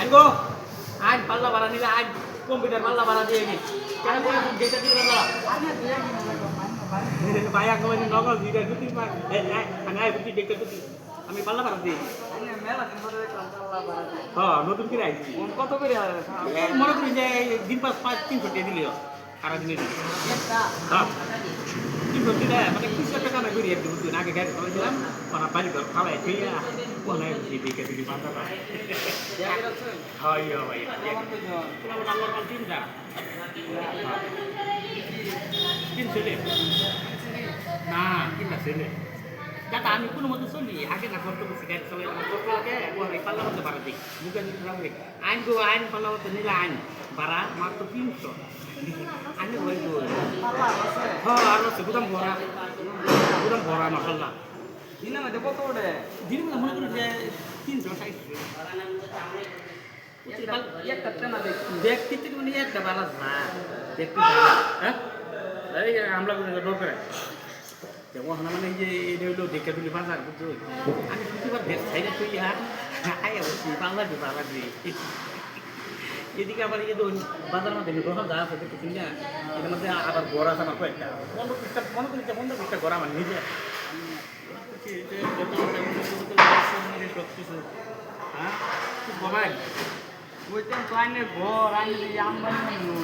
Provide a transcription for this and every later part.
আনগো আজ পাল্লা ভাড়া নিলে আজ কম্পিউটার পাল্লা ভাড়া দিয়ে নি কেন করে ডেটা দিবে না ভাই আগে মানে নগদ দিটা দুটি মার আমি আই বুঝি ডেটা দুটি আমি পাল্লা ভাড়া দিই হ্যাঁ নতুন করে আইছি কত করে মনে করি যে দিন পাঁচ 300 টাকা দিলে সারা দিনে দিই হ্যাঁ 300 টাকা মানে কিছু একটা কামে করি একটু বুঝুন আগে গাড়ি চালাইছিলাম ওরা বাড়ি ঘর খাওয়াই খেয়ে ওনার বুঝি ডেটা দিলি পাল্লা ভাড়া হয় ভাই তোমার আল্লাহর কাল তিনটা 300 টাকা না কিনা ছেলে দাদা আমি কোনো মতো চলি আগে না করতে বসে গাড়ি চালাই করতে লাগে ওই পাল্লা মতো ভাড়া দিই মুখে আইন গো আইন পাল্লা মতো নিলে আইন ভাড়া মাত্র 300 আমি ওই গো হ্যাঁ আর আছে গুদাম ভরা মশলা দিনের মধ্যে কত ওঠে দিনের মধ্যে মনে করি যে 360 একটা ট্রেনা দেখতে থেকে মানে একটা বালাস না দেখতে হ্যাঁ এই আমরা দরকার ওখানে মানে এই যে এটা হইলো দেখে তুলি বাজার বুঝছো আমি প্রতিবার দেশ সাইডে তুই আয় বলছি বাংলা দিয়ে এদিকে আবার এই যে বাজার মধ্যে গ্রহণ যা আছে দেখতে না এটার মধ্যে আবার গড় আছে আমার কয়েকটা 15-20টা গড় আমার নিজে সব কিছু হ্যাঁ খুব কমায় ওইটা ক্লাইনের ঘর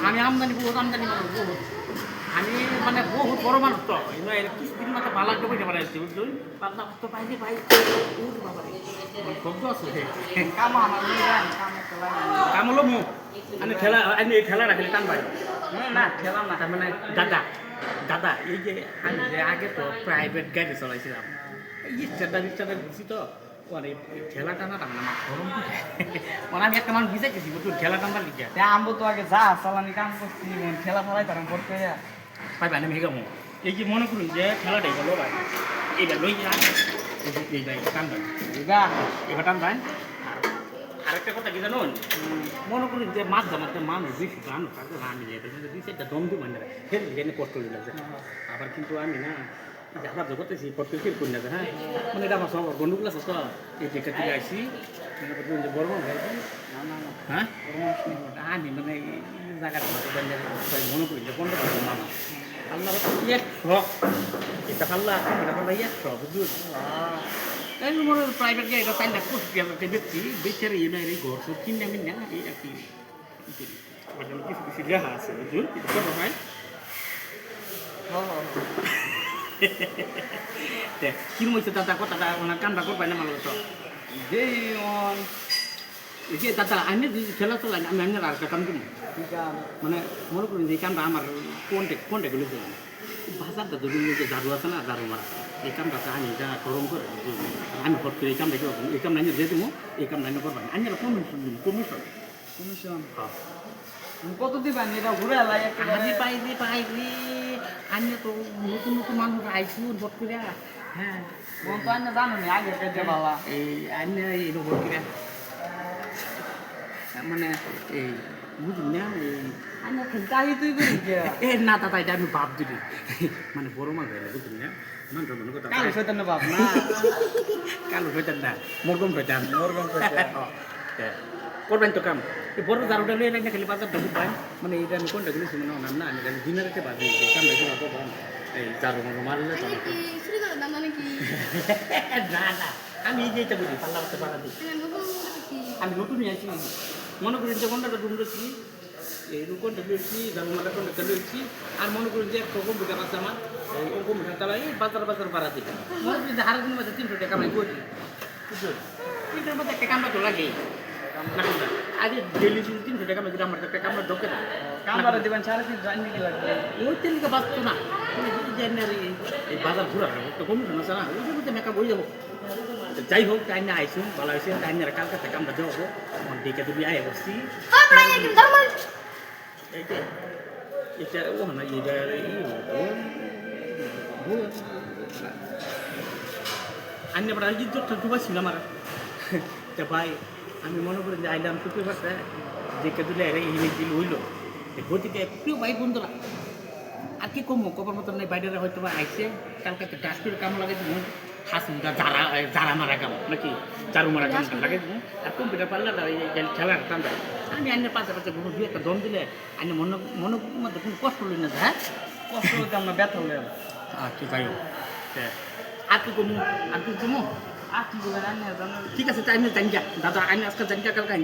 আমি আমদানি বহুত আমি মানে বহুত বড় মানুষ তো কিছুদিন মাত্র পালা ডুবে যাবার আসছি বুঝলি পাল্লা তো পাইনি ভাই বাবা শব্দ আছে কাম হলো মুখ আমি ঠেলা রাখলে টান ভাই না ঠেলা না তার মানে দাদা এই যে আমি যে আগে তো প্রাইভেট গাড়ি চালাইছিলাম এই রিক্সাটা ঘুরছি তো ঠেলা টানা টানা আমার গরম মানে আমি একটা মানুষ ভিজে গেছি তুই ঠেলা টানা লিখে আমবো তো আগে যা চালানি কাম করছি ঠেলা ফেলাই তার করতে ভাই ভাই আমি হেগামো এই যে মনে করুন যে খেলাটাই গেল ভাই এইটা লই যান এইটা টান ভাই এবার টান ভাই আরেকটা কথা কি জানুন মনে করুন যে মাছ জামাতে মানুষ বেশি গান থাকে না আমি যেতে দুই চারটা দম দিই মানে ফের জেনে কষ্ট হয়ে যাচ্ছে আবার কিন্তু আমি না যাবার জগতেছি কষ্ট ফিল করি না হ্যাঁ মানে এটা আমার সব গন্ডগোল আছে তো এই দিকটা থেকে আসছি বড় হ্যাঁ আমি মানে জায়গাটা মনে করি যে 15 মামা আল্লাহ এক শখ এটা পাল্লা এটা পাল্লা এক শখ বুঝুন এই মনে প্রাইভেট গাড়ি এটা 4 লাখ বেচছি বেচারে এই ঘর সব কিনে আমি না এই আর কি কিছু কিছু লেখা আছে বুঝুন এটা ভাই কিরম হয়েছে দাদা কথাটা ওনার কামটা করবাই না মালো তো যেই এই যে দাদা আমি খেলা চলাই আমি আর একটা কাম করি মানে মনে করুন যে এই কামটা আমার কোনটা গুলো বাজারটা যদি ঝাড়ু আছে না ঝাড়ু মারা এই কামটা আমি যা গরম করে আমি ফট করে এই কামটা এই কামটা আমি দিয়ে দেবো এই কামটা আমি করবেন আমি কমিশন হ্যাঁ কত দিবেন এটা ঘুরে এলাই আমি পাইলি আমি তো নতুন মানুষ আইসি ভোট করে হ্যাঁ মন তো আন্য জানো নি আগে কেটে বাবা এই আমি এই ভোট করে মানে এই বুঝলি না এই আন্য তাই তুই করি এ না দাদা এটা আমি বাপ দিলি মানে বড় মাছ হইলে বুঝলি না মনে কথা কালো শয়তান বাপ না কালো শয়তান না মরগম শয়তান করবেন তো কাম এই বড় জারুটা লইয়ে না খালি বাজার ঢুক পাই মানে এটা আমি কোনটা গেছি মনে নাম না আমি দিনের রেখে বাজে কাম রেখে বাবো এই জারু মারলে তো না না আমি এই যে এটা বুঝি পাল্লা করতে পারা দিই আমি নতুনই আছি মনে করি যে কোনটা ঢুকছি এই কোনটা লুয়েছি জারু মারা কোনটা লুয়েছি আর মনে করি যে একটা কম্পিউটার আছে আমার এই কম্পিউটার চালাই বাজার পাড়া দিই মনে করি যে হারের দিন মধ্যে 300 টাকা আমি করি বুঝলি 300 মধ্যে একটা কামড়া তো লাগে আরে ডেলি 300 টাকা মেয়েদের আমার একটা কামড়া ঢোকে না কামড়া দিবেন 350 জানি কি লাগবে ওই তেলকে বাঁচতো না এই বাজার ঘুরা একটা কমিশন আছে না ওই জন্য মেকআপ হয়ে যাবো যাই হোক তাই না আইসুন ভালো হয়েছে তাই না কালকে থেকে আমরা দেবো আমার দিকে তুমি আয় বসছি এটা ও না এটা আন্য বড় ইজ্জত ডুবাইছিল আমার ভাই আমি মনে করি যে আইলাম টুপি বাসা দেখে দিলে ইংলিশ দিল হইল গতিকে একটু ভাই বন্ধুরা আর কি কমো কবার মতন নেই বাইরে হয়তো বা আইসে কালকে ডাস্টবির কাম লাগাই হাসি যারা মারা কাম নাকি চারু মারা কাম লাগে আর কম্পিউটার পারলে খেলার টান দেয় আমি আইনের পাশে পাশে কোনো দুই একটা দম দিলে আইনের মনের মধ্যে কোনো কষ্ট লই না হ্যাঁ কষ্ট হইতে আমরা ব্যথা হলে আচ্ছা যাই হোক আর কি কমু আর কি কমু আর কি করবেন আন্নে জানো ঠিক আছে তাই আমি জানি দাদা আইন আজকে জানি কালকে আইন